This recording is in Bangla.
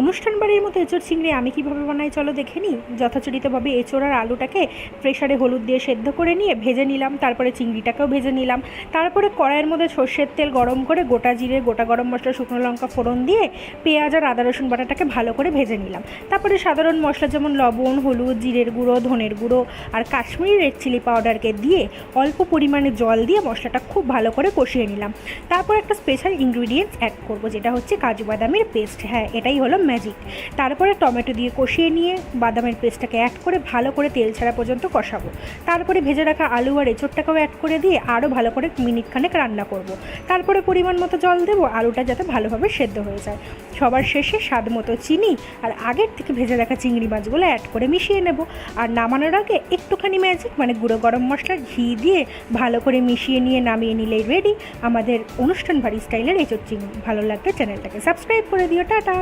অনুষ্ঠান বাড়ির মতো এঁচোড় চিংড়ি আমি কীভাবে বানাই চলো দেখে নিই। যথাচরিতভাবে এঁচোড় আর আলুটাকে প্রেশারে হলুদ দিয়ে সেদ্ধ করে নিয়ে ভেজে নিলাম, তারপরে চিংড়িটাকেও ভেজে নিলাম। তারপরে কড়াইয়ের মধ্যে সর্ষের তেল গরম করে গোটা জিরে, গোটা গরম মশলা, শুকনো লঙ্কা ফোড়ন দিয়ে পেঁয়াজ আর আদা রসুন বাটাটাকে ভালো করে ভেজে নিলাম। তারপরে সাধারণ মশলা যেমন লবণ, হলুদ, জিরের গুঁড়ো, ধনের গুঁড়ো আর কাশ্মীরি রেড চিলি পাউডারকে দিয়ে অল্প পরিমাণে জল দিয়ে মশলাটা খুব ভালো করে কষিয়ে নিলাম। তারপর একটা স্পেশাল ইনগ্রিডিয়েন্টস অ্যাড করব, যেটা হচ্ছে কাজু বাদামের পেস্ট। হ্যাঁ, এটাই হলো ম্যাজিক। তারপরে টমেটো দিয়ে কষিয়ে নিয়ে বাদামের পেস্টটাকে অ্যাড করে ভালো করে তেল ছাড়া পর্যন্ত কষাবো। তারপরে ভেজে রাখা আলু আর এঁচোড়টাকেও অ্যাড করে দিয়ে আরও ভালো করে মিনিটখানেক রান্না করব। তারপরে পরিমাণ মতো জল দেবো, আলুটা যাতে ভালোভাবে সেদ্ধ হয়ে যায়। সবার শেষে স্বাদ মতো চিনি আর আগের থেকে ভেজে রাখা চিংড়ি মাছগুলো অ্যাড করে মিশিয়ে নেব। আর নামানোর আগে একটুখানি ম্যাজিক মানে গুঁড়ো গরম মশলা ঘি দিয়ে ভালো করে মিশিয়ে নিয়ে নামিয়ে নিলেই রেডি আমাদের অনুষ্ঠান বাড়ি স্টাইলের এঁচোড় চিংড়ি। ভালো লাগলে চ্যানেলটাকে সাবস্ক্রাইব করে দিও। টাটা।